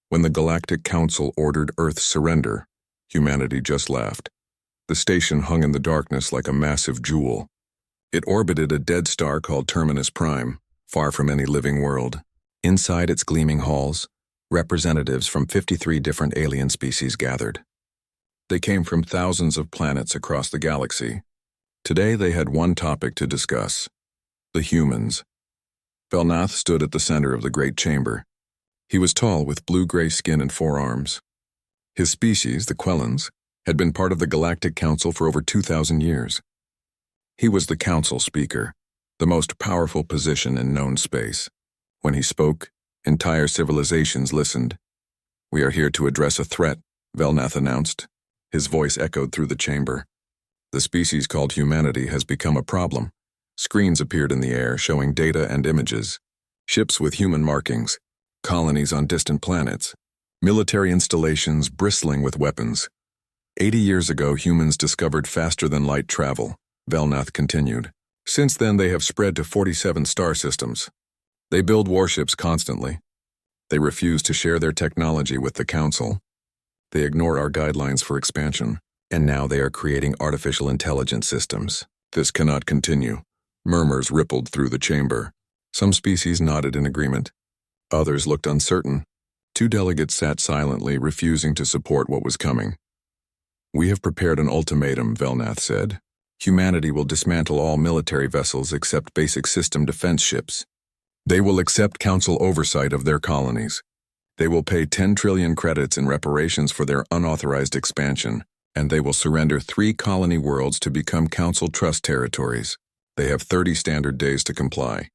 When the Galactic Council ordered Earth's surrender, humanity just laughed. The station hung in the darkness like a massive jewel. It orbited a dead star called Terminus Prime, far from any living world. Inside its gleaming halls, representatives from 53 different alien species gathered. They came from thousands of planets across the galaxy. Today they had one topic to discuss: the humans. Velnath stood at the center of the great chamber. He was tall with blue-gray skin and 4 arms. His species, the Quellans, had been part of the Galactic Council for over 2,000 years. He was the council speaker, the most powerful position in known space. When he spoke, entire civilizations listened. "We are here to address a threat," Velnath announced. His voice echoed through the chamber. "The species called humanity has become a problem." Screens appeared in the air showing data and images. Ships with human markings, colonies on distant planets, military installations bristling with weapons. 80 years ago, humans discovered faster-than-light travel, Velnath continued. Since then, they have spread to 47 star systems. They build warships constantly. They refuse to share their technology with the Council. They ignore our guidelines for expansion, and now they are creating artificial intelligence systems. This cannot continue. Murmurs rippled through the chamber. Some species nodded in agreement. Others looked uncertain. 2 delegates sat silently, refusing to support what was coming. "We have prepared an ultimatum," Velnath said. "Humanity will dismantle all military vessels except basic system defense ships. They will accept Council oversight of their colonies. They will pay 10 trillion credits in reparations for their unauthorized expansion, and they will surrender 3 colony worlds to become Council trust territories. They have 30 standard days to comply."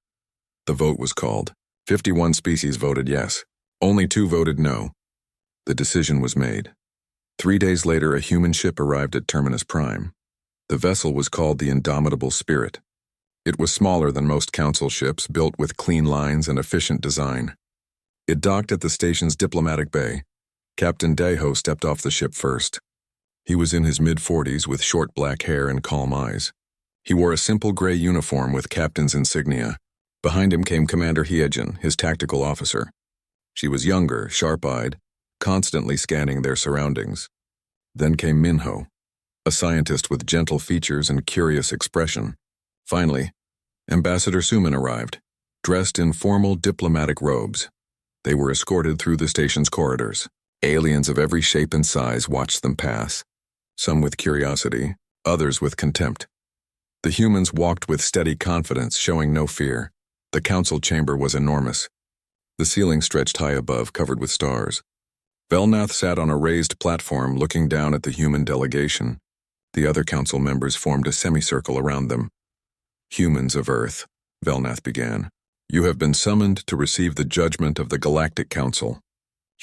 The vote was called. 51 species voted yes. Only 2 voted no. The decision was made. 3 days later, a human ship arrived at Terminus Prime. The vessel was called the Indomitable Spirit. It was smaller than most Council ships, built with clean lines and efficient design. It docked at the station's diplomatic bay. Captain Deho stepped off the ship first. He was in his mid-40s with short black hair and calm eyes. He wore a simple gray uniform with captain's insignia. Behind him came Commander Hyejin, his tactical officer. She was younger, sharp-eyed, constantly scanning their surroundings. Then came Minho, a scientist with gentle features and curious expression. Finally, Ambassador Suman arrived, dressed in formal diplomatic robes. They were escorted through the station's corridors. Aliens of every shape and size watched them pass, some with curiosity, others with contempt. The humans walked with steady confidence, showing no fear. The council chamber was enormous. The ceiling stretched high above, covered with stars. Velnath sat on a raised platform looking down at the human delegation. The other council members formed a semicircle around them. "Humans of Earth," Velnath began, "you have been summoned to receive the judgment of the Galactic Council.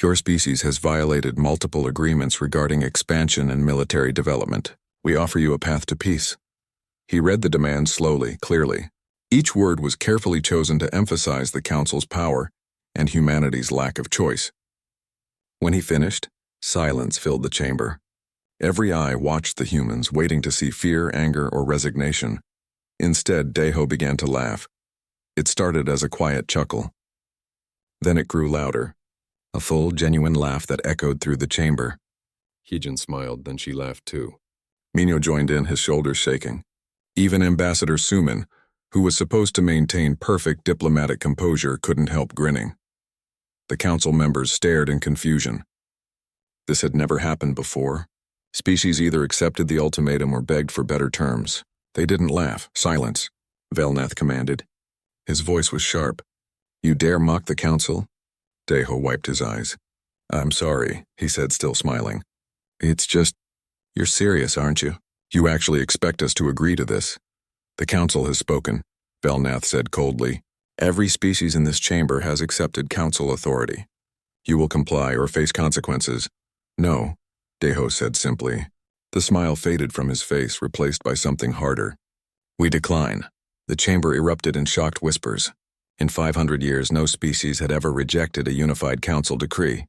Your species has violated multiple agreements regarding expansion and military development. We offer you a path to peace." He read the demands slowly, clearly. Each word was carefully chosen to emphasize the Council's power and humanity's lack of choice. When he finished, silence filled the chamber. Every eye watched the humans, waiting to see fear, anger, or resignation. Instead, Deho began to laugh. It started as a quiet chuckle. Then it grew louder, a full, genuine laugh that echoed through the chamber. Hyejin smiled, then she laughed too. Minho joined in, his shoulders shaking. Even Ambassador Suman, who was supposed to maintain perfect diplomatic composure, couldn't help grinning. The council members stared in confusion. This had never happened before. Species either accepted the ultimatum or begged for better terms. They didn't laugh. "Silence," Velnath commanded. His voice was sharp. "You dare mock the council?" Deho wiped his eyes. "I'm sorry," he said, still smiling. "It's just, you're serious, aren't you? You actually expect us to agree to this?" "The council has spoken," Velnath said coldly. "Every species in this chamber has accepted council authority. You will comply or face consequences." "No," Deho said simply. The smile faded from his face, replaced by something harder. "We decline." The chamber erupted in shocked whispers. In 500 years, no species had ever rejected a unified council decree.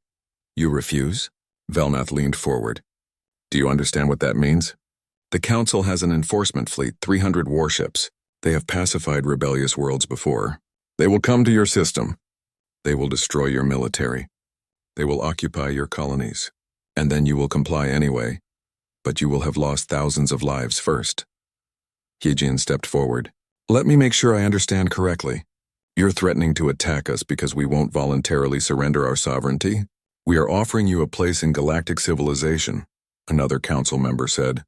"You refuse?" Velnath leaned forward. "Do you understand what that means? The council has an enforcement fleet, 300 warships. They have pacified rebellious worlds before. They will come to your system. They will destroy your military. They will occupy your colonies. And then you will comply anyway, but you will have lost thousands of lives first. Hyejin stepped forward. Let me make sure I understand correctly. You're threatening to attack us because we won't voluntarily surrender our sovereignty? We are offering you a place in galactic civilization, another council member said.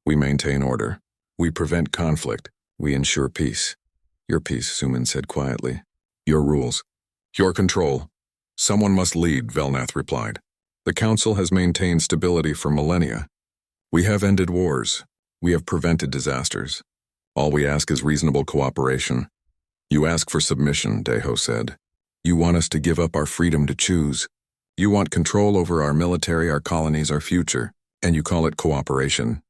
We maintain order. We prevent conflict. We ensure peace. Your peace, Suman said quietly. Your rules. Your control. Someone must lead, Velnath replied. The council has maintained stability for millennia. We have ended wars. We have prevented disasters. All we ask is reasonable cooperation. You ask for submission, Deho said. You want us to give up our freedom to choose. You want control over our military, our colonies, our future, and you call it cooperation.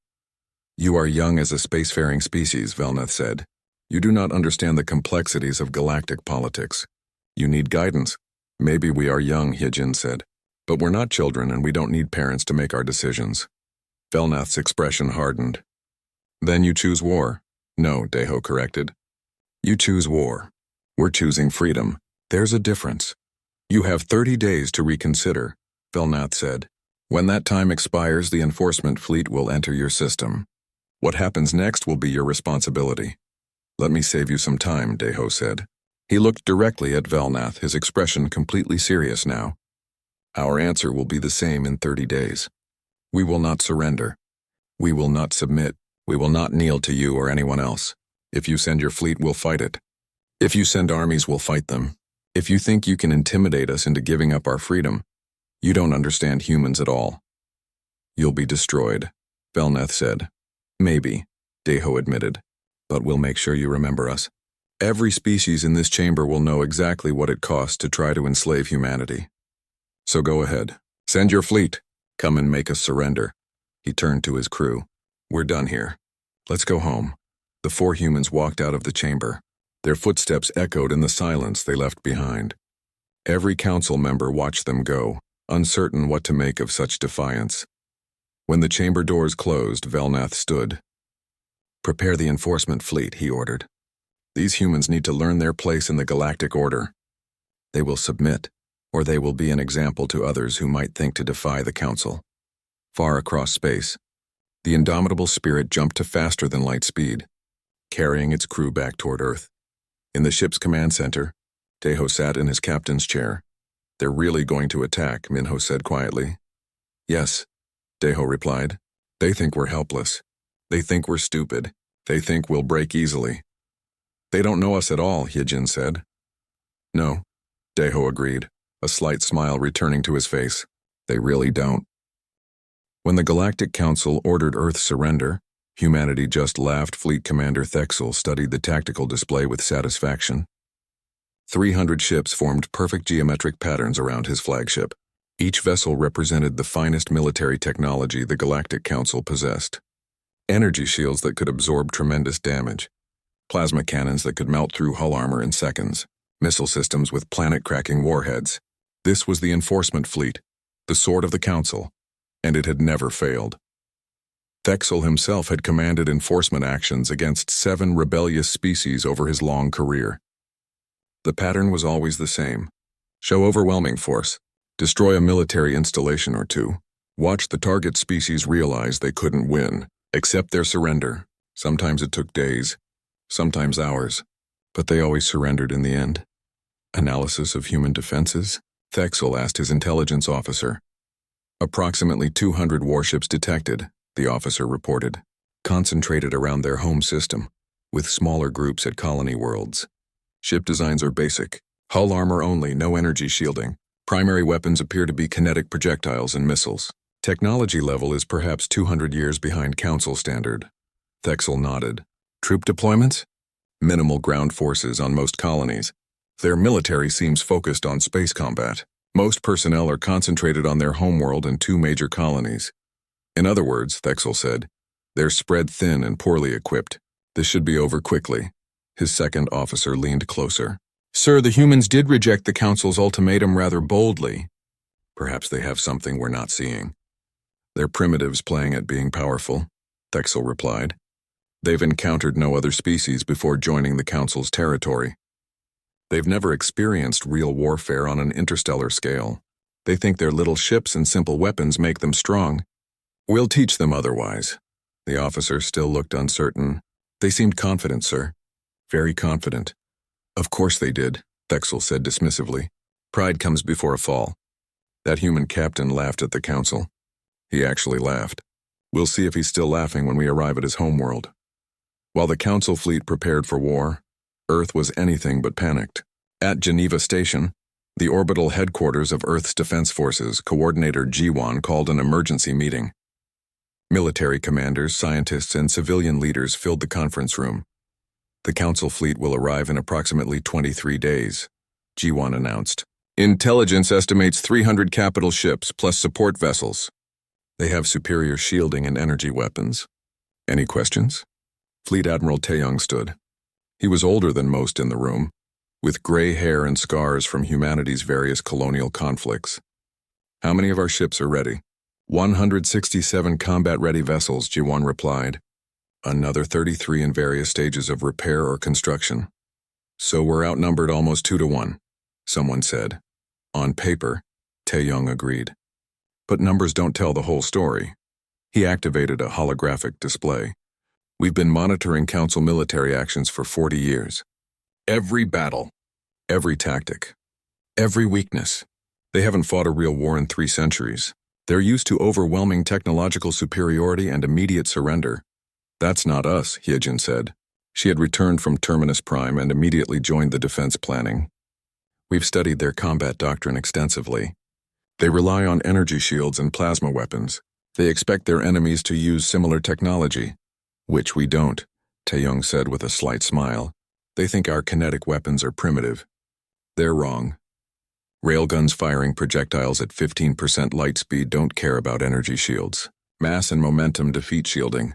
You are young as a spacefaring species, Velnath said. You do not understand the complexities of galactic politics. You need guidance. Maybe we are young, Hyejin said. But we're not children and we don't need parents to make our decisions. Velnath's expression hardened. Then you choose war. No, Deho corrected. You choose war. We're choosing freedom. There's a difference. You have 30 days to reconsider, Velnath said. When that time expires, the enforcement fleet will enter your system. What happens next will be your responsibility. Let me save you some time, Deho said. He looked directly at Velnath, his expression completely serious now. Our answer will be the same in 30 days. We will not surrender. We will not submit. We will not kneel to you or anyone else. If you send your fleet, we'll fight it. If you send armies, we'll fight them. If you think you can intimidate us into giving up our freedom, you don't understand humans at all. You'll be destroyed, Velnath said. Maybe, Deho admitted, but we'll make sure you remember us. Every species in this chamber will know exactly what it costs to try to enslave humanity. So go ahead. Send your fleet. Come and make us surrender. He turned to his crew. We're done here. Let's go home. The 4 humans walked out of the chamber. Their footsteps echoed in the silence they left behind. Every council member watched them go, uncertain what to make of such defiance. When the chamber doors closed, Velnath stood. Prepare the enforcement fleet, he ordered. These humans need to learn their place in the galactic order. They will submit, or they will be an example to others who might think to defy the council. Far across space, the indomitable spirit jumped to faster than light speed, carrying its crew back toward Earth. In the ship's command center, Deho sat in his captain's chair. They're really going to attack, Minho said quietly. Yes, Deho replied. They think we're helpless. They think we're stupid. They think we'll break easily. They don't know us at all, Hyejin said. No, Deho agreed, a slight smile returning to his face. They really don't. When the Galactic Council ordered Earth's surrender, humanity just laughed. Fleet Commander Thexel studied the tactical display with satisfaction. 300 ships formed perfect geometric patterns around his flagship. Each vessel represented the finest military technology the Galactic Council possessed. Energy shields that could absorb tremendous damage. Plasma cannons that could melt through hull armor in seconds. Missile systems with planet-cracking warheads. This was the enforcement fleet, the sword of the Council, and it had never failed. Thexel himself had commanded enforcement actions against 7 rebellious species over his long career. The pattern was always the same. Show overwhelming force. Destroy a military installation or two. Watch the target species realize they couldn't win. Accept their surrender. Sometimes it took days, sometimes hours, but they always surrendered in the end. Analysis of human defenses? Thexel asked his intelligence officer. Approximately 200 warships detected, the officer reported, concentrated around their home system, with smaller groups at colony worlds. Ship designs are basic. Hull armor only, no energy shielding. Primary weapons appear to be kinetic projectiles and missiles. Technology level is perhaps 200 years behind Council standard. Thexel nodded. Troop deployments? Minimal ground forces on most colonies. Their military seems focused on space combat. Most personnel are concentrated on their homeworld and 2 major colonies. In other words, Thexel said, they're spread thin and poorly equipped. This should be over quickly. His second officer leaned closer. Sir, the humans did reject the Council's ultimatum rather boldly. Perhaps they have something we're not seeing. They're primitives playing at being powerful, Thexel replied. They've encountered no other species before joining the Council's territory. They've never experienced real warfare on an interstellar scale. They think their little ships and simple weapons make them strong. We'll teach them otherwise. The officer still looked uncertain. They seemed confident, sir. Very confident. Of course they did, Thexel said dismissively. Pride comes before a fall. That human captain laughed at the council. He actually laughed. We'll see if he's still laughing when we arrive at his homeworld. While the council fleet prepared for war, Earth was anything but panicked. At Geneva Station, the orbital headquarters of Earth's Defense Forces, Coordinator G1 called an emergency meeting. Military commanders, scientists, and civilian leaders filled the conference room. The council fleet will arrive in approximately 23 days, G1 announced. Intelligence estimates 300 capital ships plus support vessels. They have superior shielding and energy weapons. Any questions? Fleet Admiral Taeyong stood. He was older than most in the room, with gray hair and scars from humanity's various colonial conflicts. How many of our ships are ready? 167 combat-ready vessels, G1 replied. Another 33 in various stages of repair or construction. So we're outnumbered almost 2-1, someone said. On paper, Taeyong agreed. But numbers don't tell the whole story. He activated a holographic display. We've been monitoring Council military actions for 40 years. Every battle, every tactic, every weakness. They haven't fought a real war in 3 centuries. They're used to overwhelming technological superiority and immediate surrender. That's not us, Hyejin said. She had returned from Terminus Prime and immediately joined the defense planning. We've studied their combat doctrine extensively. They rely on energy shields and plasma weapons. They expect their enemies to use similar technology, which we don't, Taeyong said with a slight smile. They think our kinetic weapons are primitive. They're wrong. Railguns firing projectiles at 15% light speed don't care about energy shields. Mass and momentum defeat shielding.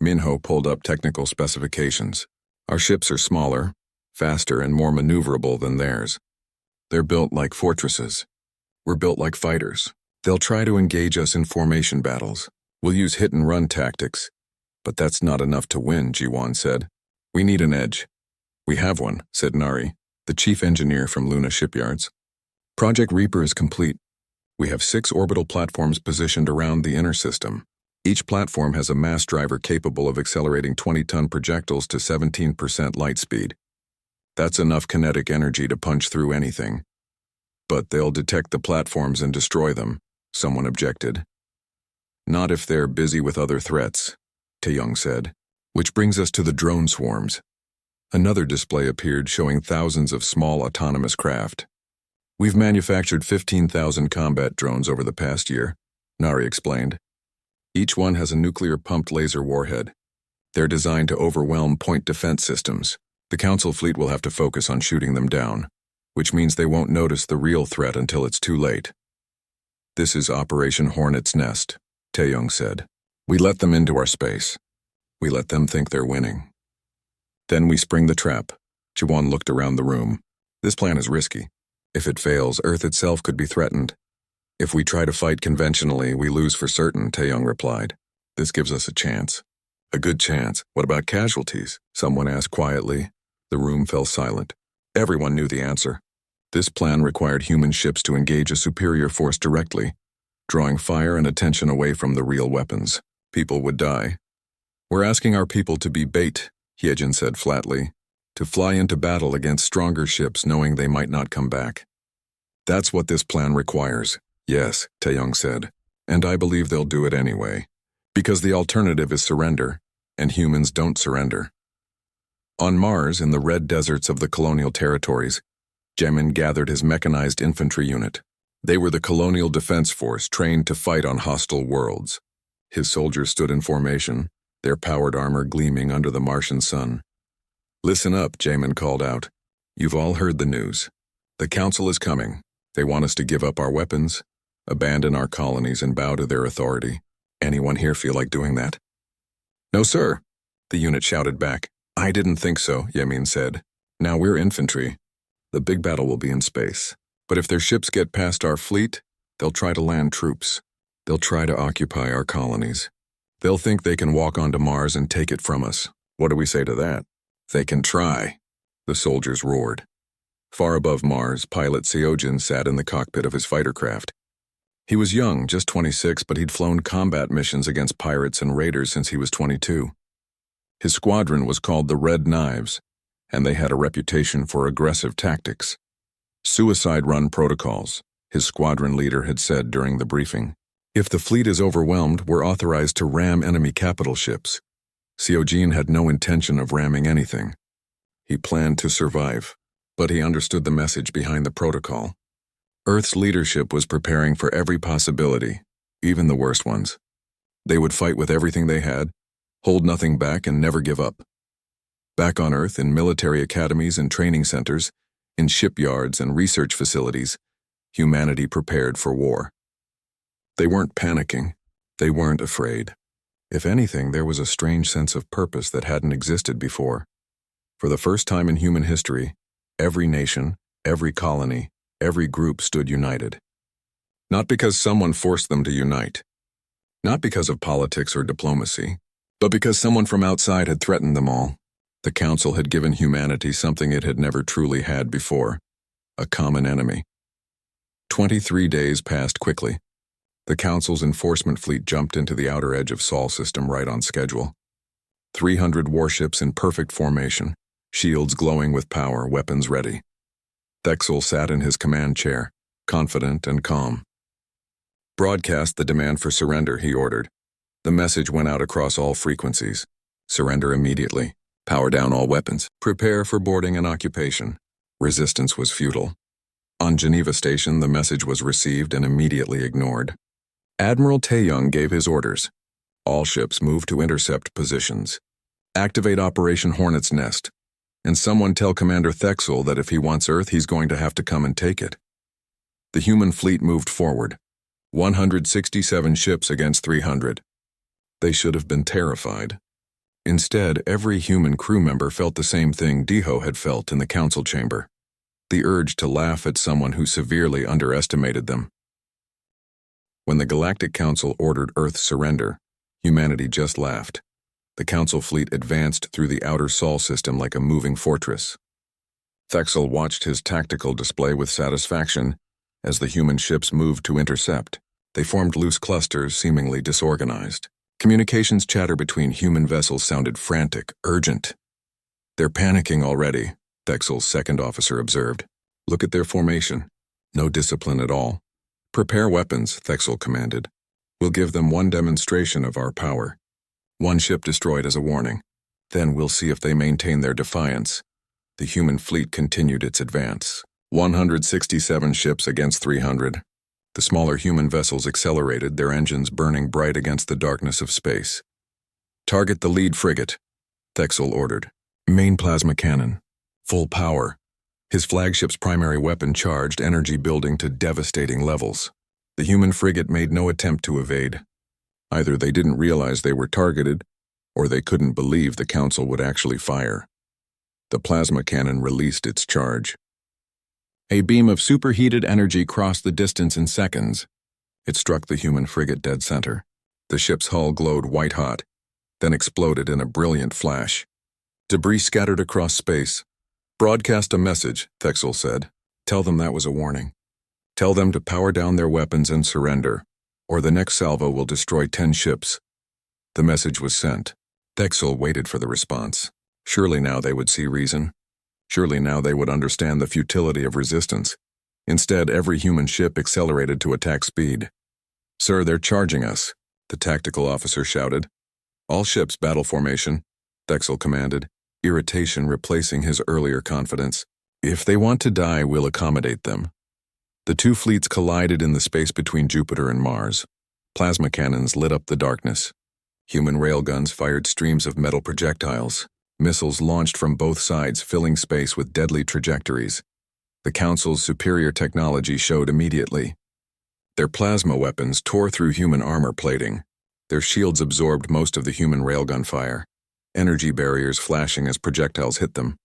Minho pulled up technical specifications. Our ships are smaller, faster, and more maneuverable than theirs. They're built like fortresses. We're built like fighters. They'll try to engage us in formation battles. We'll use hit-and-run tactics. But that's not enough to win, Ji-Wan said. We need an edge. We have one, said Nari, the chief engineer from Luna Shipyards. Project Reaper is complete. We have 6 orbital platforms positioned around the inner system. Each platform has a mass driver capable of accelerating 20-ton projectiles to 17% light speed. That's enough kinetic energy to punch through anything. But they'll detect the platforms and destroy them, someone objected. Not if they're busy with other threats, Taeyong said. Which brings us to the drone swarms. Another display appeared showing thousands of small autonomous craft. We've manufactured 15,000 combat drones over the past year, Nari explained. Each one has a nuclear-pumped laser warhead. They're designed to overwhelm point defense systems. The Council fleet will have to focus on shooting them down, which means they won't notice the real threat until it's too late. This is Operation Hornet's Nest, Taeyong said. We let them into our space. We let them think they're winning. Then we spring the trap. Jiwon looked around the room. This plan is risky. If it fails, Earth itself could be threatened. If we try to fight conventionally, we lose for certain, Taeyong replied. This gives us a chance. A good chance. What about casualties? Someone asked quietly. The room fell silent. Everyone knew the answer. This plan required human ships to engage a superior force directly, drawing fire and attention away from the real weapons. People would die. We're asking our people to be bait, Hyejin said flatly, to fly into battle against stronger ships knowing they might not come back. That's what this plan requires. Yes, Taeyong said, and I believe they'll do it anyway, because the alternative is surrender, and humans don't surrender. On Mars, in the red deserts of the colonial territories, Jamin gathered his mechanized infantry unit. They were the colonial defense force trained to fight on hostile worlds. His soldiers stood in formation, their powered armor gleaming under the Martian sun. Listen up, Jamin called out. You've all heard the news. The Council is coming. They want us to give up our weapons, abandon our colonies, and bow to their authority. Anyone here feel like doing that? No, sir, the unit shouted back. I didn't think so, Yamin said. Now we're infantry. The big battle will be in space. But if their ships get past our fleet, they'll try to land troops. They'll try to occupy our colonies. They'll think they can walk onto Mars and take it from us. What do we say to that? They can try, the soldiers roared. Far above Mars, pilot Seojin sat in the cockpit of his fighter craft. He was young, just 26, but he'd flown combat missions against pirates and raiders since he was 22. His squadron was called the Red Knives, and they had a reputation for aggressive tactics. Suicide-run protocols, his squadron leader had said during the briefing. If the fleet is overwhelmed, we're authorized to ram enemy capital ships. Seojin had no intention of ramming anything. He planned to survive, but he understood the message behind the protocol. Earth's leadership was preparing for every possibility, even the worst ones. They would fight with everything they had, hold nothing back, and never give up. Back on Earth, in military academies and training centers, in shipyards and research facilities, humanity prepared for war. They weren't panicking. They weren't afraid. If anything, there was a strange sense of purpose that hadn't existed before. For the first time in human history, every nation, every colony, every group stood united. Not because someone forced them to unite. Not because of politics or diplomacy, but because someone from outside had threatened them all. The Council had given humanity something it had never truly had before, a common enemy. 23 days passed quickly. The Council's enforcement fleet jumped into the outer edge of Sol system right on schedule. 300 warships in perfect formation, shields glowing with power, weapons ready. Thexel sat in his command chair, confident and calm. Broadcast the demand for surrender, he ordered. The message went out across all frequencies. Surrender immediately. Power down all weapons. Prepare for boarding and occupation. Resistance was futile. On Geneva Station, the message was received and immediately ignored. Admiral Taeyong gave his orders. All ships move to intercept positions. Activate Operation Hornet's Nest. And someone tell Commander Thexel that if he wants Earth, he's going to have to come and take it. The human fleet moved forward. 167 ships against 300. They should have been terrified. Instead, every human crew member felt the same thing Diho had felt in the council chamber. The urge to laugh at someone who severely underestimated them. When the Galactic Council ordered Earth's surrender, humanity just laughed. The Council fleet advanced through the outer Sol system like a moving fortress. Thexel watched his tactical display with satisfaction as the human ships moved to intercept. They formed loose clusters, seemingly disorganized. Communications chatter between human vessels sounded frantic, urgent. They're panicking already, Thexel's second officer observed. Look at their formation. No discipline at all. Prepare weapons, Thexel commanded. We'll give them one demonstration of our power. One ship destroyed as a warning. Then we'll see if they maintain their defiance. The human fleet continued its advance. 167 ships against 300. The smaller human vessels accelerated, their engines burning bright against the darkness of space. Target the lead frigate, Thexel ordered. Main plasma cannon. Full power. His flagship's primary weapon charged, energy building to devastating levels. The human frigate made no attempt to evade. Either they didn't realize they were targeted, or they couldn't believe the Council would actually fire. The plasma cannon released its charge. A beam of superheated energy crossed the distance in seconds. It struck the human frigate dead center. The ship's hull glowed white-hot, then exploded in a brilliant flash. Debris scattered across space. Broadcast a message, Thexel said. Tell them that was a warning. Tell them to power down their weapons and surrender, or the next salvo will destroy 10 ships. The message was sent. Thexel waited for the response. Surely now they would see reason. Surely now they would understand the futility of resistance. Instead, every human ship accelerated to attack speed. Sir, they're charging us, the tactical officer shouted. All ships battle formation, Thexel commanded, irritation replacing his earlier confidence. If they want to die, we'll accommodate them. The two fleets collided in the space between Jupiter and Mars. Plasma cannons lit up the darkness. Human railguns fired streams of metal projectiles. Missiles launched from both sides, filling space with deadly trajectories. The Council's superior technology showed immediately. Their plasma weapons tore through human armor plating. Their shields absorbed most of the human railgun fire, energy barriers flashing as projectiles hit them.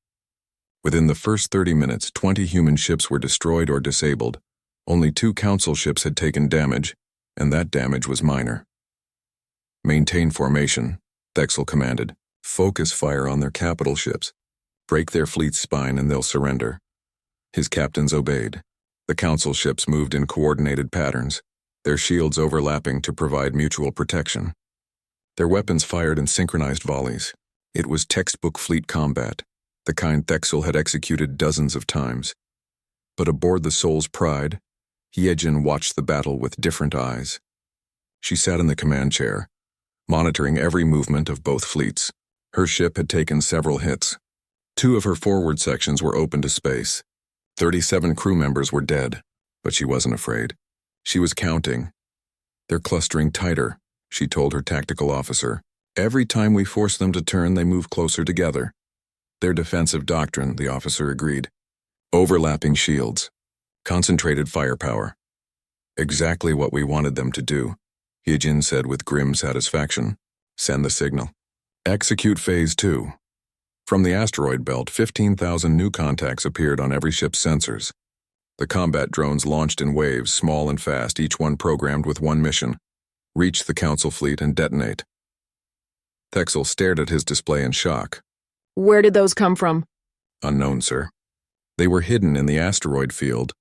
Within the first 30 minutes, 20 human ships were destroyed or disabled. Only 2 Council ships had taken damage, and that damage was minor. Maintain formation, Thexel commanded. Focus fire on their capital ships. Break their fleet's spine and they'll surrender. His captains obeyed. The council ships moved in coordinated patterns, their shields overlapping to provide mutual protection. Their weapons fired in synchronized volleys. It was textbook fleet combat, the kind Thexel had executed dozens of times. But aboard the Soul's Pride, Hyejin watched the battle with different eyes. She sat in the command chair, monitoring every movement of both fleets. Her ship had taken several hits. 2 of her forward sections were open to space. 37 crew members were dead, but she wasn't afraid. She was counting. "They're clustering tighter," she told her tactical officer. "Every time we force them to turn, they move closer together." "Their defensive doctrine," the officer agreed. "Overlapping shields. Concentrated firepower. Exactly what we wanted them to do," Hyejin said with grim satisfaction. "Send the signal. Execute Phase 2. From the asteroid belt, 15,000 new contacts appeared on every ship's sensors. The combat drones launched in waves, small and fast, each one programmed with one mission: reach the Council fleet and detonate. Thexel stared at his display in shock. "Where did those come from?" "Unknown, sir. They were hidden in the asteroid field.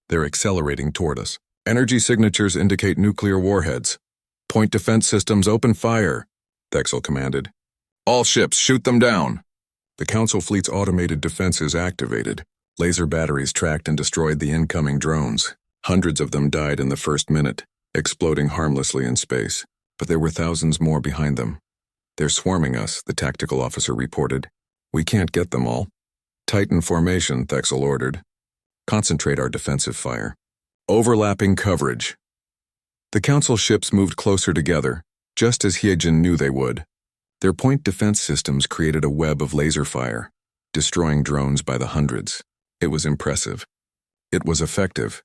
They're accelerating toward us. Energy signatures indicate nuclear warheads. Point defense systems, open fire," Thexel commanded. "All ships, shoot them down." The Council fleet's automated defenses activated. Laser batteries tracked and destroyed the incoming drones. Hundreds of them died in the first minute, exploding harmlessly in space. But there were thousands more behind them. "They're swarming us," the tactical officer reported. "We can't get them all." "Tighten formation," Thexel ordered. "Concentrate our defensive fire. Overlapping coverage." The Council ships moved closer together, just as Hyejin knew they would. Their point defense systems created a web of laser fire, destroying drones by the hundreds. It was impressive. It was effective.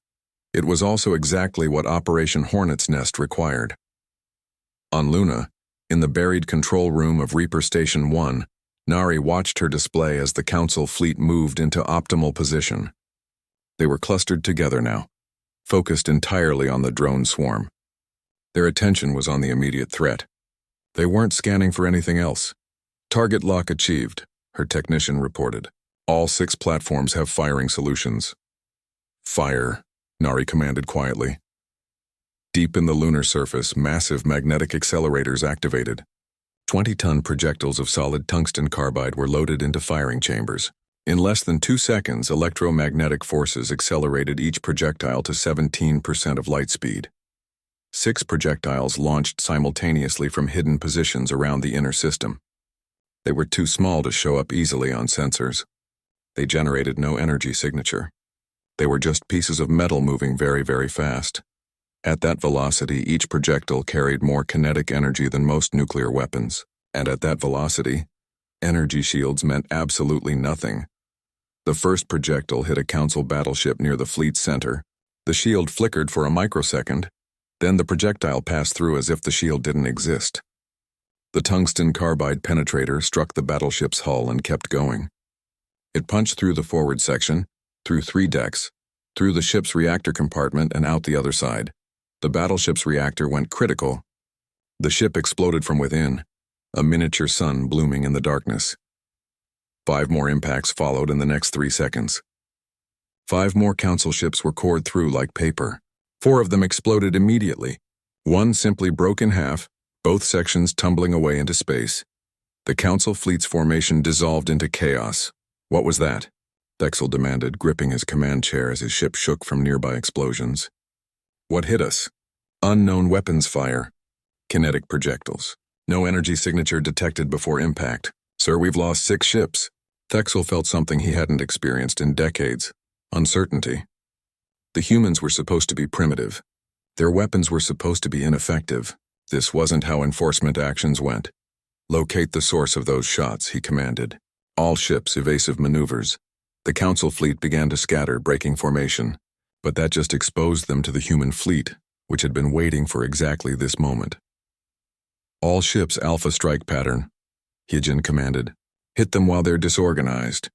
It was also exactly what Operation Hornet's Nest required. On Luna, in the buried control room of Reaper Station 1, Nari watched her display as the Council fleet moved into optimal position. They were clustered together now, focused entirely on the drone swarm. Their attention was on the immediate threat. They weren't scanning for anything else. "Target lock achieved," her technician reported. "All 6 platforms have firing solutions." "Fire," Nari commanded quietly. Deep in the lunar surface, massive magnetic accelerators activated. 20-ton projectiles of solid tungsten carbide were loaded into firing chambers. In less than 2 seconds, electromagnetic forces accelerated each projectile to 17% of light speed. 6 projectiles launched simultaneously from hidden positions around the inner system. They were too small to show up easily on sensors. They generated no energy signature. They were just pieces of metal moving very, very fast. At that velocity, each projectile carried more kinetic energy than most nuclear weapons. And at that velocity, energy shields meant absolutely nothing. The first projectile hit a Council battleship near the fleet's center. The shield flickered for a microsecond. Then the projectile passed through as if the shield didn't exist. The tungsten carbide penetrator struck the battleship's hull and kept going. It punched through the forward section, through 3 decks, through the ship's reactor compartment and out the other side. The battleship's reactor went critical. The ship exploded from within, a miniature sun blooming in the darkness. 5 more impacts followed in the next 3 seconds. 5 more Council ships were cored through like paper. 4 of them exploded immediately. 1 simply broke in half, both sections tumbling away into space. The Council fleet's formation dissolved into chaos. "What was that?" Thexel demanded, gripping his command chair as his ship shook from nearby explosions. "What hit us?" "Unknown weapons fire. Kinetic projectiles. No energy signature detected before impact. Sir, we've lost 6 ships." Thexel felt something he hadn't experienced in decades: uncertainty. The humans were supposed to be primitive. Their weapons were supposed to be ineffective. This wasn't how enforcement actions went. "Locate the source of those shots," he commanded. All ships, evasive maneuvers. The Council fleet began to scatter, breaking formation. But that just exposed them to the human fleet, which had been waiting for exactly this moment. "All ships, Alpha strike pattern," Hyejin commanded. "Hit them while they're disorganized."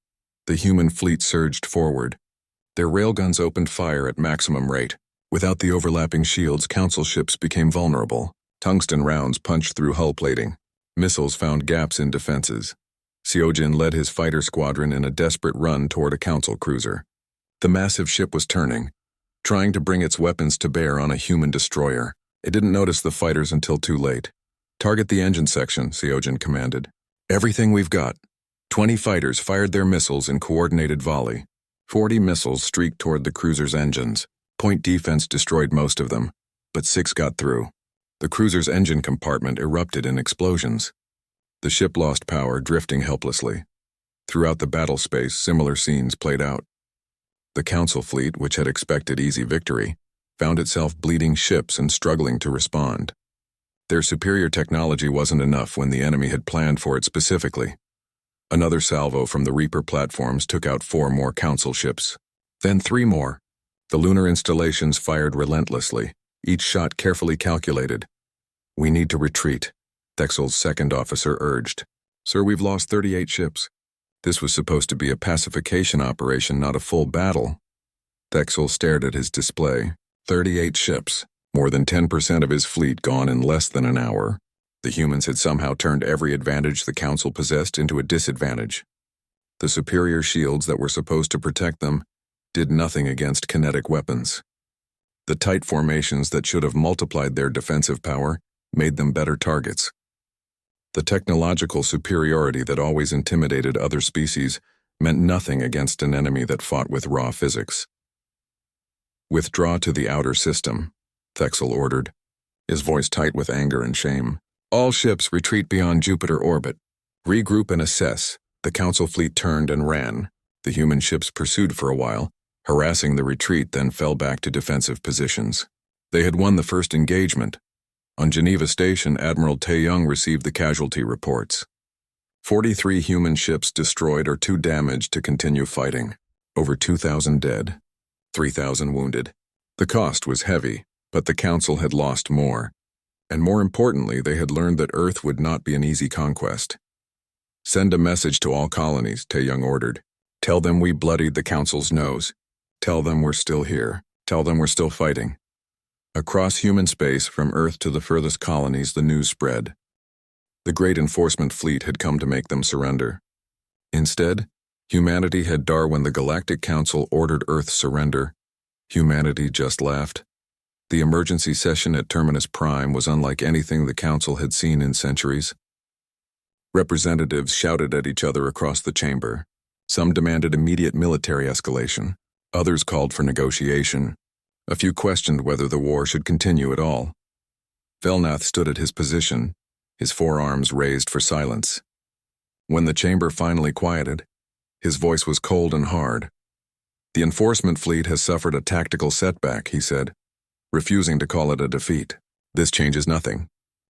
The human fleet surged forward. Their railguns opened fire at maximum rate. Without the overlapping shields, Council ships became vulnerable. Tungsten rounds punched through hull plating. Missiles found gaps in defenses. Hyejin led his fighter squadron in a desperate run toward a Council cruiser. The massive ship was turning, trying to bring its weapons to bear on a human destroyer. It didn't notice the fighters until too late. "Target the engine section," Seojin commanded. "Everything we've got." 20 fighters fired their missiles in coordinated volley. 40 missiles streaked toward the cruiser's engines. Point defense destroyed most of them, but 6 got through. The cruiser's engine compartment erupted in explosions. The ship lost power, drifting helplessly. Throughout the battle space, similar scenes played out. The Council fleet, which had expected easy victory, found itself bleeding ships and struggling to respond. Their superior technology wasn't enough when the enemy had planned for it specifically. Another salvo from the Reaper platforms took out 4 more Council ships. Then 3 more. The lunar installations fired relentlessly, each shot carefully calculated. "We need to retreat," Thexel's second officer urged. "Sir, we've lost 38 ships." This was supposed to be a pacification operation, not a full battle. Thexel stared at his display. 38 ships, more than 10% of his fleet gone in less than an hour. The humans had somehow turned every advantage the Council possessed into a disadvantage. The superior shields that were supposed to protect them did nothing against kinetic weapons. The tight formations that should have multiplied their defensive power made them better targets. The technological superiority that always intimidated other species meant nothing against an enemy that fought with raw physics. "Withdraw to the outer system," Thexel ordered, his voice tight with anger and shame. "All ships retreat beyond Jupiter orbit. Regroup and assess." The Council fleet turned and ran. The human ships pursued for a while, harassing the retreat, then fell back to defensive positions. They had won the first engagement. On Geneva Station, Admiral Tae-young received the casualty reports. 43 human ships destroyed or too damaged to continue fighting. Over 2,000 dead. 3,000 wounded. The cost was heavy, but the Council had lost more. And more importantly, they had learned that Earth would not be an easy conquest. "Send a message to all colonies," Tae-young ordered. "Tell them we bloodied the Council's nose. Tell them we're still here. Tell them we're still fighting." Across human space, from Earth to the furthest colonies, the news spread. The great enforcement fleet had come to make them surrender. Instead, humanity had When the Galactic Council ordered Earth's surrender, humanity just laughed. The emergency session at Terminus Prime was unlike anything the Council had seen in centuries. Representatives shouted at each other across the chamber. Some demanded immediate military escalation. Others called for negotiation. A few questioned whether the war should continue at all. Velnath stood at his position, his forearms raised for silence. When the chamber finally quieted, his voice was cold and hard. "The enforcement fleet has suffered a tactical setback," he said, refusing to call it a defeat. "This changes nothing.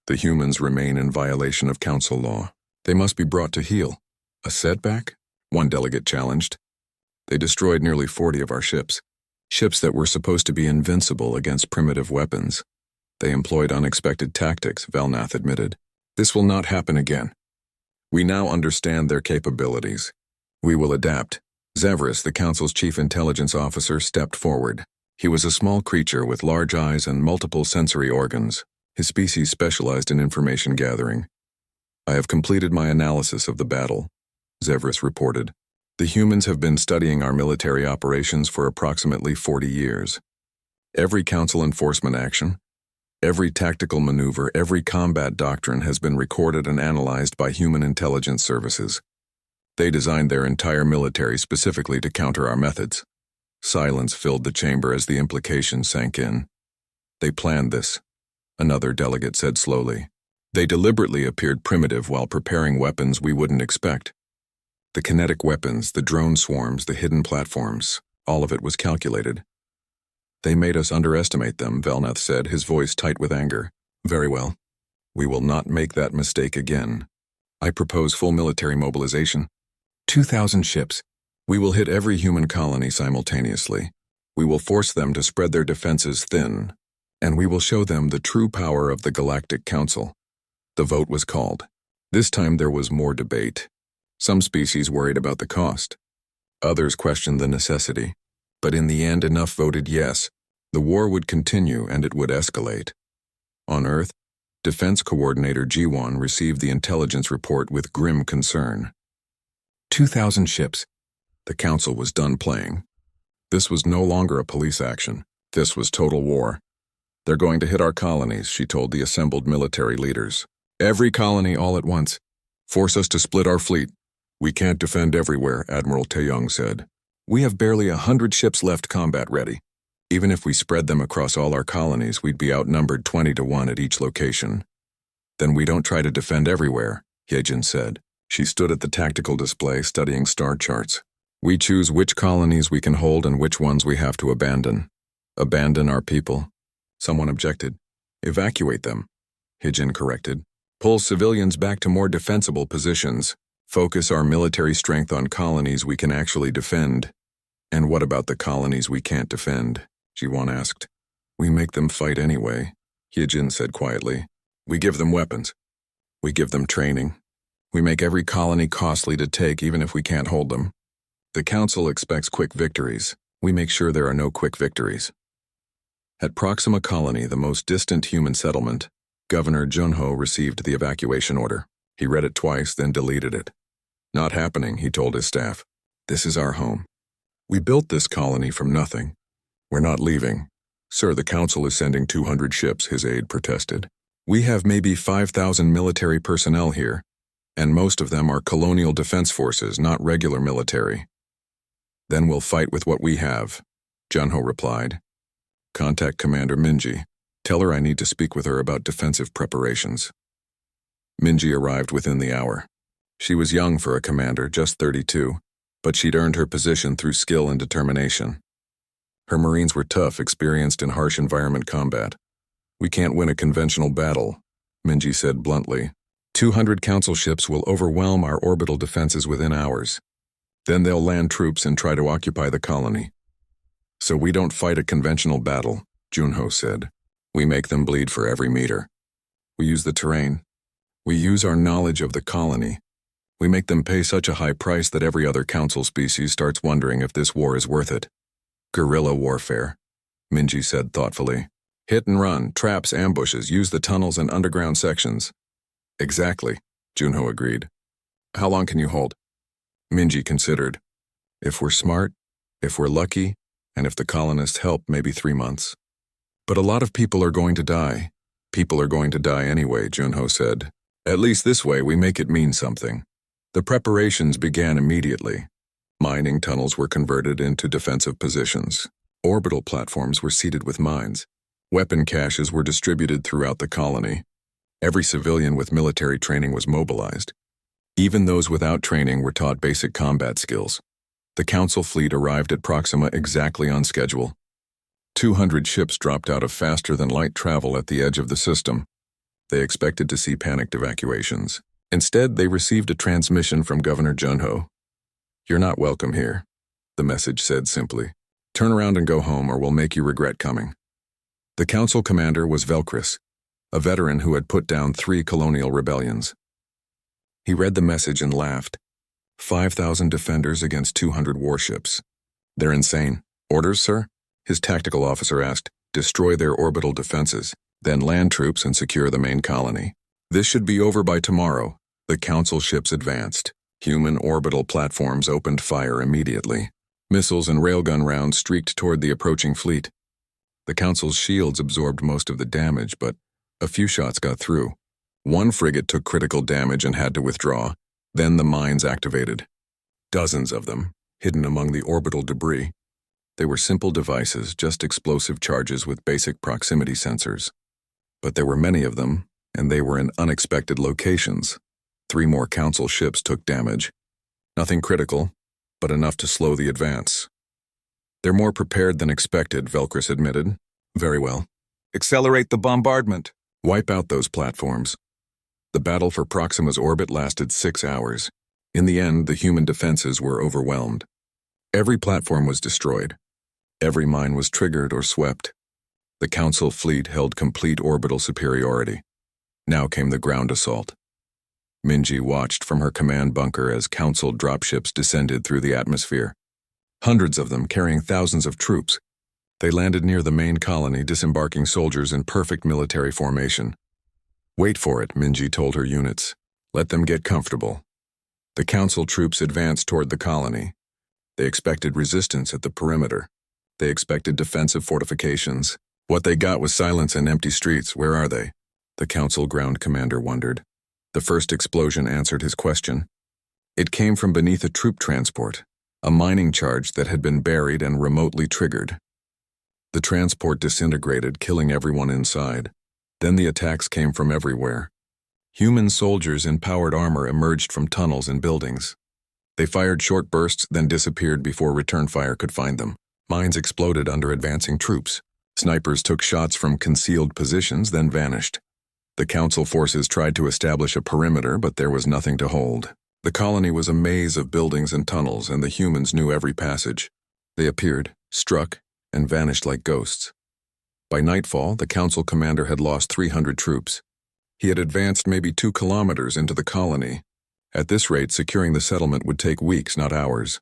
The humans remain in violation of Council law. They must be brought to heel." "A setback?" one delegate challenged. "They destroyed nearly 40 of our ships. Ships that were supposed to be invincible against primitive weapons. They employed unexpected tactics," Velnath admitted. "This will not happen again. We now understand their capabilities. We will adapt." Zevris, the Council's chief intelligence officer, stepped forward. He was a small creature with large eyes and multiple sensory organs. His species specialized in information gathering. "I have completed my analysis of the battle," Zevris reported. "The humans have been studying our military operations for approximately 40 years. Every Council enforcement action, every tactical maneuver, every combat doctrine has been recorded and analyzed by human intelligence services. They designed their entire military specifically to counter our methods." Silence filled the chamber as the implications sank in. "They planned this," another delegate said slowly. "They deliberately appeared primitive while preparing weapons we wouldn't expect. The kinetic weapons, the drone swarms, the hidden platforms, all of it was calculated." "They made us underestimate them," Velnath said, his voice tight with anger. "Very well. We will not make that mistake again. I propose full military mobilization. 2,000 ships. We will hit every human colony simultaneously. We will force them to spread their defenses thin, and we will show them the true power of the Galactic Council." The vote was called. This time there was more debate. Some species worried about the cost. Others questioned the necessity. But in the end, enough voted yes. The war would continue and it would escalate. On Earth, Defense Coordinator Jiwon received the intelligence report with grim concern. 2,000 ships. The Council was done playing. This was no longer a police action. This was total war. They're going to hit our colonies, she told the assembled military leaders. Every colony all at once. Force us to split our fleet. We can't defend everywhere, Admiral Taeyong said. We have barely 100 ships left combat ready. Even if we spread them across all our colonies, we'd be outnumbered 20-1 at each location. Then we don't try to defend everywhere, Hyejin said. She stood at the tactical display studying star charts. We choose which colonies we can hold and which ones we have to abandon. Abandon our people? Someone objected. Evacuate them, Hyejin corrected. Pull civilians back to more defensible positions. Focus our military strength on colonies we can actually defend. And what about the colonies we can't defend? Jiwon asked. We make them fight anyway, Hyejin said quietly. We give them weapons. We give them training. We make every colony costly to take even if we can't hold them. The Council expects quick victories. We make sure there are no quick victories. At Proxima Colony, the most distant human settlement, Governor Junho received the evacuation order. He read it twice, then deleted it. Not happening, he told his staff. This is our home. We built this colony from nothing. We're not leaving. Sir, the Council is sending 200 ships, his aide protested. We have maybe 5,000 military personnel here, and most of them are colonial defense forces, not regular military. Then we'll fight with what we have, Junho replied. Contact Commander Minji. Tell her I need to speak with her about defensive preparations. Minji arrived within the hour. She was young for a commander, just 32, but she'd earned her position through skill and determination. Her Marines were tough, experienced in harsh environment combat. We can't win a conventional battle, Minji said bluntly. 200 Council ships will overwhelm our orbital defenses within hours. Then they'll land troops and try to occupy the colony. So we don't fight a conventional battle, Junho said. We make them bleed for every meter. We use the terrain. We use our knowledge of the colony. We make them pay such a high price that every other Council species starts wondering if this war is worth it. Guerrilla warfare, Minji said thoughtfully. Hit and run, traps, ambushes, use the tunnels and underground sections. Exactly, Junho agreed. How long can you hold? Minji considered. If we're smart, if we're lucky, and if the colonists help, maybe 3 months. But a lot of people are going to die. People are going to die anyway, Junho said. At least this way we make it mean something. The preparations began immediately. Mining tunnels were converted into defensive positions. Orbital platforms were seeded with mines. Weapon caches were distributed throughout the colony. Every civilian with military training was mobilized. Even those without training were taught basic combat skills. The Council fleet arrived at Proxima exactly on schedule. 200 ships dropped out of faster-than-light travel at the edge of the system. They expected to see panicked evacuations. Instead, they received a transmission from Governor Junho. You're not welcome here, the message said simply. Turn around and go home or we'll make you regret coming. The Council commander was Velkris, a veteran who had put down 3 colonial rebellions. He read the message and laughed. 5,000 defenders against 200 warships. They're insane. Orders, sir? His tactical officer asked. Destroy their orbital defenses, then land troops and secure the main colony. This should be over by tomorrow. The Council ships advanced. Human orbital platforms opened fire immediately. Missiles and railgun rounds streaked toward the approaching fleet. The Council's shields absorbed most of the damage, but a few shots got through. One frigate took critical damage and had to withdraw. Then the mines activated. Dozens of them, hidden among the orbital debris. They were simple devices, just explosive charges with basic proximity sensors. But there were many of them, and they were in unexpected locations. 3 more Council ships took damage. Nothing critical, but enough to slow the advance. They're more prepared than expected, Velkris admitted. Very well. Accelerate the bombardment. Wipe out those platforms. The battle for Proxima's orbit lasted 6 hours. In the end, the human defenses were overwhelmed. Every platform was destroyed. Every mine was triggered or swept. The Council fleet held complete orbital superiority. Now came the ground assault. Minji watched from her command bunker as Council dropships descended through the atmosphere. Hundreds of them carrying thousands of troops. They landed near the main colony, disembarking soldiers in perfect military formation. Wait for it, Minji told her units. Let them get comfortable. The Council troops advanced toward the colony. They expected resistance at the perimeter. They expected defensive fortifications. What they got was silence and empty streets. Where are they? The Council ground commander wondered. The first explosion answered his question. It came from beneath a troop transport, a mining charge that had been buried and remotely triggered. The transport disintegrated, killing everyone inside. Then the attacks came from everywhere. Human soldiers in powered armor emerged from tunnels and buildings. They fired short bursts, then disappeared before return fire could find them. Mines exploded under advancing troops. Snipers took shots from concealed positions, then vanished. The Council forces tried to establish a perimeter, but there was nothing to hold. The colony was a maze of buildings and tunnels, and the humans knew every passage. They appeared, struck, and vanished like ghosts. By nightfall, the Council commander had lost 300 troops. He had advanced maybe 2 kilometers into the colony. At this rate, securing the settlement would take weeks, not hours.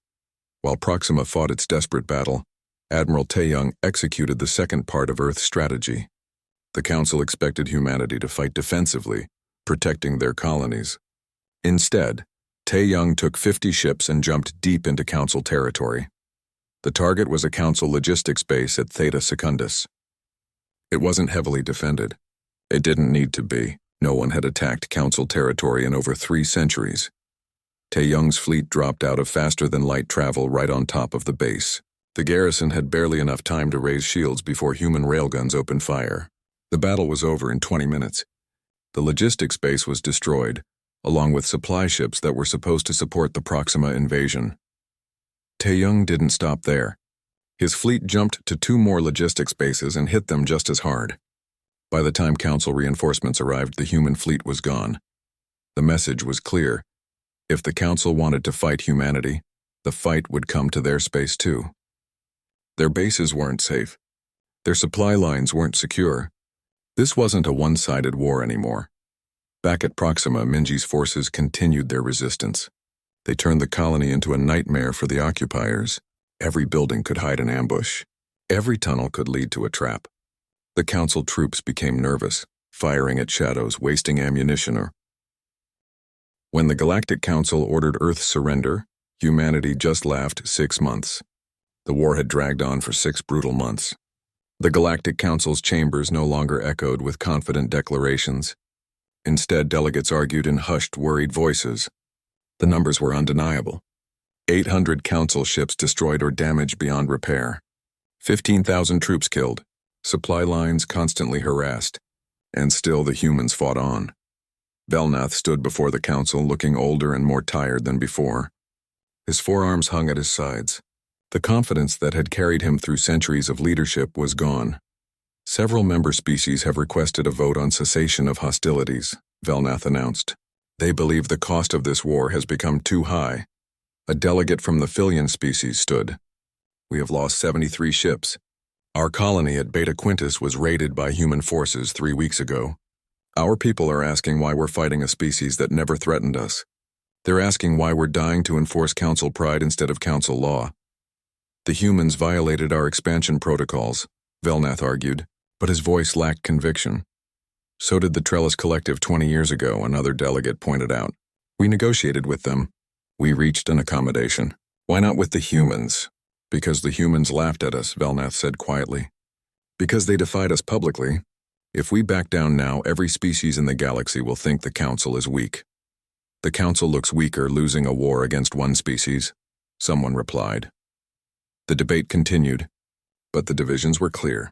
While Proxima fought its desperate battle, Admiral Taeyong executed the second part of Earth's strategy. The Council expected humanity to fight defensively, protecting their colonies. Instead, Taeyong took 50 ships and jumped deep into Council territory. The target was a Council logistics base at Theta Secundus. It wasn't heavily defended. It didn't need to be. No one had attacked Council territory in over 3 centuries. Taeyong's fleet dropped out of faster-than-light travel right on top of the base. The garrison had barely enough time to raise shields before human railguns opened fire. The battle was over in 20 minutes. The logistics base was destroyed, along with supply ships that were supposed to support the Proxima invasion. Taeyong didn't stop there. His fleet jumped to 2 more logistics bases and hit them just as hard. By the time Council reinforcements arrived, the human fleet was gone. The message was clear. If the Council wanted to fight humanity, the fight would come to their space too. Their bases weren't safe. Their supply lines weren't secure. This wasn't a one-sided war anymore. Back at Proxima, Minji's forces continued their resistance. They turned the colony into a nightmare for the occupiers. Every building could hide an ambush. Every tunnel could lead to a trap. The Council troops became nervous, firing at shadows, wasting ammunition. When the Galactic Council ordered Earth's surrender, humanity just laughed 6 months. The war had dragged on for 6 brutal months. The Galactic Council's chambers no longer echoed with confident declarations. Instead, delegates argued in hushed, worried voices. The numbers were undeniable. 800 Council ships destroyed or damaged beyond repair. 15,000 troops killed. Supply lines constantly harassed. And still the humans fought on. Velnath stood before the Council, looking older and more tired than before. His forearms hung at his sides. The confidence that had carried him through centuries of leadership was gone. Several member species have requested a vote on cessation of hostilities, Velnath announced. They believe the cost of this war has become too high. A delegate from the Philian species stood. We have lost 73 ships. Our colony at Beta Quintus was raided by human forces 3 weeks ago. Our people are asking why we're fighting a species that never threatened us. They're asking why we're dying to enforce Council pride instead of Council law. The humans violated our expansion protocols, Velnath argued, but his voice lacked conviction. So did the Trellis Collective 20 years ago, another delegate pointed out. We negotiated with them. We reached an accommodation. Why not with the humans? Because the humans laughed at us, Velnath said quietly. Because they defied us publicly. If we back down now, every species in the galaxy will think the Council is weak. The Council looks weaker losing a war against one species, someone replied. The debate continued, but the divisions were clear.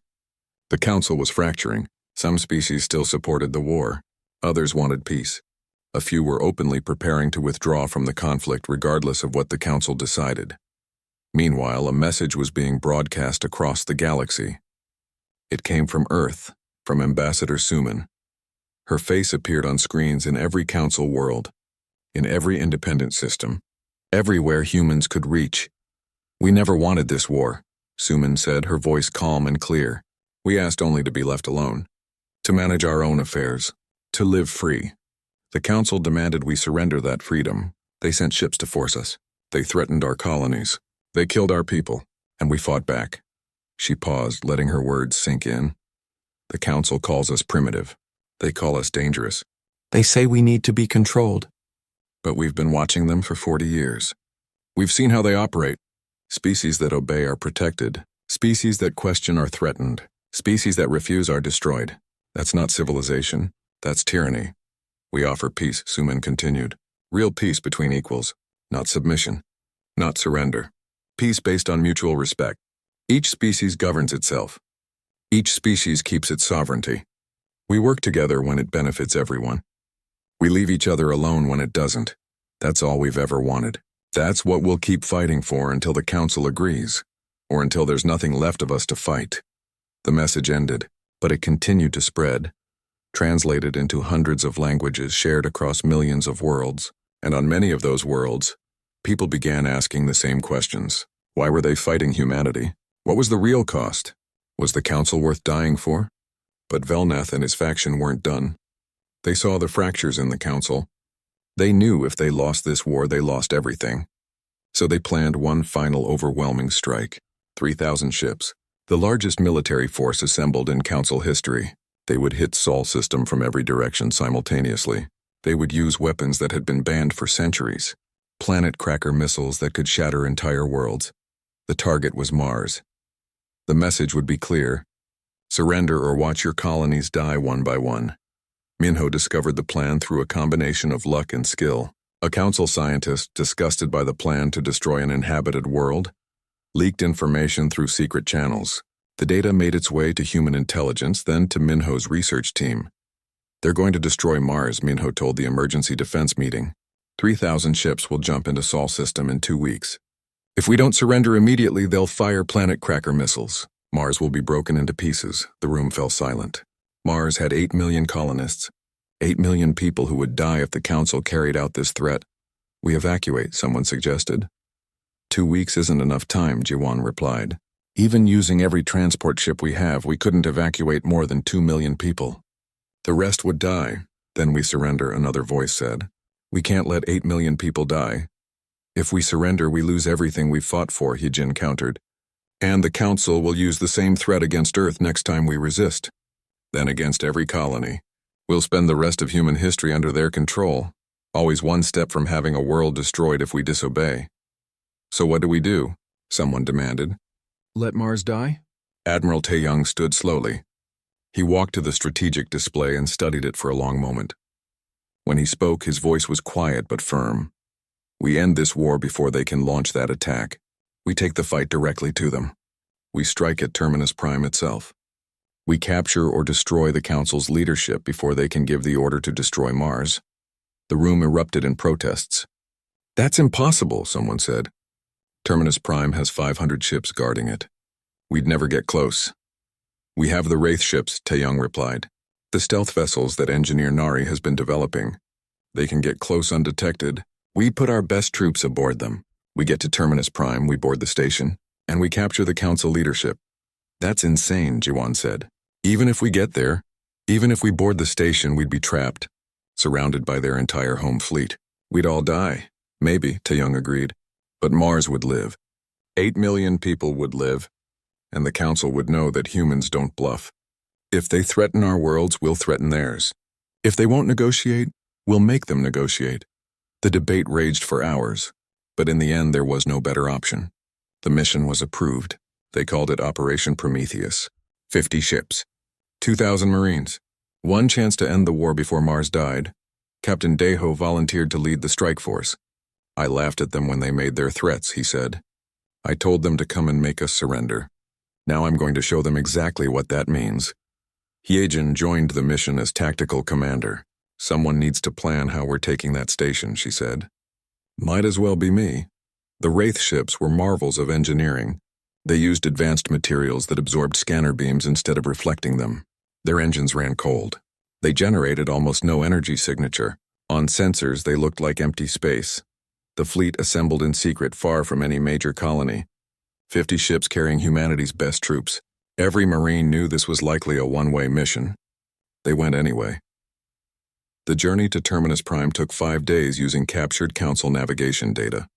The Council was fracturing. Some species still supported the war. Others wanted peace. A few were openly preparing to withdraw from the conflict regardless of what the Council decided. Meanwhile, a message was being broadcast across the galaxy. It came from Earth, from Ambassador Suman. Her face appeared on screens in every Council world, in every independent system, everywhere humans could reach. We never wanted this war, Suman said, her voice calm and clear. We asked only to be left alone, to manage our own affairs, to live free. The Council demanded we surrender that freedom. They sent ships to force us. They threatened our colonies. They killed our people, and we fought back. She paused, letting her words sink in. The Council calls us primitive. They call us dangerous. They say we need to be controlled. But we've been watching them for 40 years. We've seen how they operate. Species that obey are protected. Species that question are threatened. Species that refuse are destroyed. That's not civilization. That's tyranny. We offer peace, Suman continued. Real peace between equals. Not submission. Not surrender. Peace based on mutual respect. Each species governs itself. Each species keeps its sovereignty. We work together when it benefits everyone. We leave each other alone when it doesn't. That's all we've ever wanted. That's what we'll keep fighting for until the Council agrees, or until there's nothing left of us to fight. The message ended, but it continued to spread, translated into hundreds of languages shared across millions of worlds, and on many of those worlds, people began asking the same questions. Why were they fighting humanity? What was the real cost? Was the Council worth dying for? But Velnath and his faction weren't done. They saw the fractures in the Council. They knew if they lost this war, they lost everything. So they planned one final overwhelming strike. 3,000 ships, the largest military force assembled in Council history. They would hit Sol system from every direction simultaneously. They would use weapons that had been banned for centuries. Planet cracker missiles that could shatter entire worlds. The target was Mars. The message would be clear. Surrender or watch your colonies die one by one. Minho discovered the plan through a combination of luck and skill. A Council scientist, disgusted by the plan to destroy an inhabited world, leaked information through secret channels. The data made its way to human intelligence, then to Minho's research team. They're going to destroy Mars, Minho told the emergency defense meeting. 3,000 ships will jump into Sol system in 2 weeks. If we don't surrender immediately, they'll fire planet cracker missiles. Mars will be broken into pieces. The room fell silent. Mars had 8 million colonists. 8 million people who would die if the Council carried out this threat. We evacuate, someone suggested. 2 weeks isn't enough time, Jiwan replied. Even using every transport ship we have, we couldn't evacuate more than 2 million people. The rest would die. Then we surrender, another voice said. We can't let 8 million people die. If we surrender, we lose everything we've fought for, Hijin countered. And the Council will use the same threat against Earth next time we resist. Then against every colony. We'll spend the rest of human history under their control, always one step from having a world destroyed if we disobey. So what do? Someone demanded. Let Mars die? Admiral Taeyong stood slowly. He walked to the strategic display and studied it for a long moment. When he spoke, his voice was quiet but firm. We end this war before they can launch that attack. We take the fight directly to them. We strike at Terminus Prime itself. We capture or destroy the Council's leadership before they can give the order to destroy Mars. The room erupted in protests. That's impossible, someone said. Terminus Prime has 500 ships guarding it. We'd never get close. We have the Wraith ships, Taeyong replied. The stealth vessels that Engineer Nari has been developing. They can get close undetected. We put our best troops aboard them. We get to Terminus Prime, we board the station, and we capture the Council leadership. That's insane, Jiwan said. Even if we get there, even if we board the station, we'd be trapped, surrounded by their entire home fleet. We'd all die. Maybe, Taeyong agreed. But Mars would live. 8 million people would live, and the Council would know that humans don't bluff. If they threaten our worlds, we'll threaten theirs. If they won't negotiate, we'll make them negotiate. The debate raged for hours, but in the end there was no better option. The mission was approved. They called it Operation Prometheus. 50 ships. 2,000 Marines. One chance to end the war before Mars died. Captain Deho volunteered to lead the strike force. I laughed at them when they made their threats, he said. I told them to come and make us surrender. Now I'm going to show them exactly what that means. Hyejin joined the mission as tactical commander. Someone needs to plan how we're taking that station, she said. Might as well be me. The Wraith ships were marvels of engineering. They used advanced materials that absorbed scanner beams instead of reflecting them. Their engines ran cold. They generated almost no energy signature. On sensors, they looked like empty space. The fleet assembled in secret far from any major colony. 50 ships carrying humanity's best troops. Every Marine knew this was likely a one-way mission. They went anyway. The journey to Terminus Prime took 5 days using captured Council navigation data.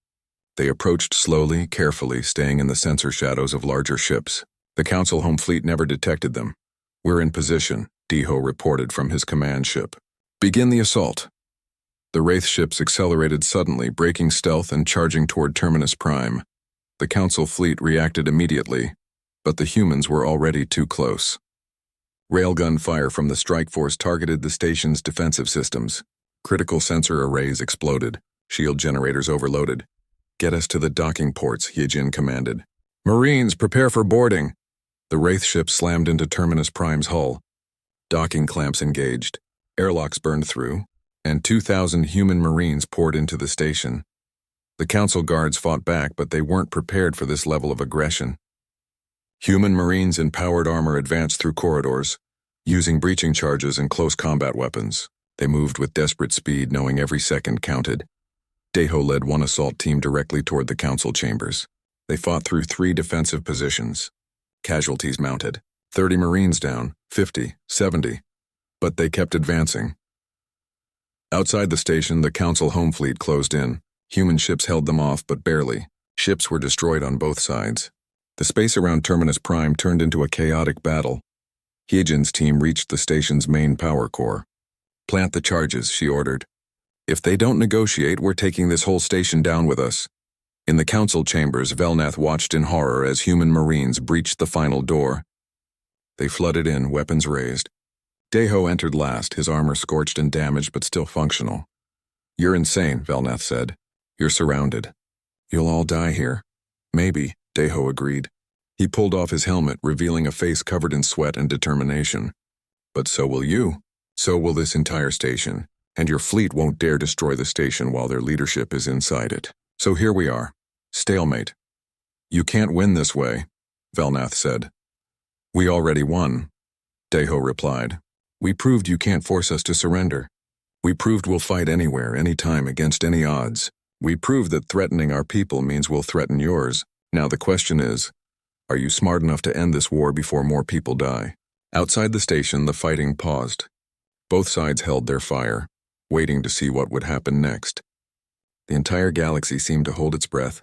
They approached slowly, carefully, staying in the sensor shadows of larger ships. The Council home fleet never detected them. We're in position, Deho reported from his command ship. Begin the assault. The Wraith ships accelerated suddenly, breaking stealth and charging toward Terminus Prime. The Council fleet reacted immediately. but the humans were already too close. Railgun fire from the strike force targeted the station's defensive systems. Critical sensor arrays exploded. Shield generators overloaded. "Get us to the docking ports," Yijin commanded. "Marines, prepare for boarding." The Wraith ship slammed into Terminus Prime's hull. Docking clamps engaged. Airlocks burned through, and 2,000 human Marines poured into the station. The Council guards fought back, but they weren't prepared for this level of aggression. Human Marines in powered armor advanced through corridors, using breaching charges and close combat weapons. They moved with desperate speed, knowing every second counted. Deho led one assault team directly toward the Council chambers. They fought through 3 defensive positions. Casualties mounted. 30 Marines down, 50, 70. But they kept advancing. Outside the station, the Council home fleet closed in. Human ships held them off, but barely. Ships were destroyed on both sides. The space around Terminus Prime turned into a chaotic battle. Hyejin's team reached the station's main power core. "Plant the charges," she ordered. "If they don't negotiate, we're taking this whole station down with us." In the Council chambers, Velnath watched in horror as human Marines breached the final door. They flooded in, weapons raised. Deho entered last, his armor scorched and damaged but still functional. "You're insane," Velnath said. "You're surrounded. You'll all die here." "Maybe," Deho agreed. He pulled off his helmet, revealing a face covered in sweat and determination. "But so will you. So will this entire station. And your fleet won't dare destroy the station while their leadership is inside it. So here we are. Stalemate." "You can't win this way," Velnath said. "We already won," Deho replied. "We proved you can't force us to surrender. We proved we'll fight anywhere, anytime, against any odds. We proved that threatening our people means we'll threaten yours. Now the question is, are you smart enough to end this war before more people die?" Outside the station, the fighting paused. Both sides held their fire, waiting to see what would happen next. The entire galaxy seemed to hold its breath.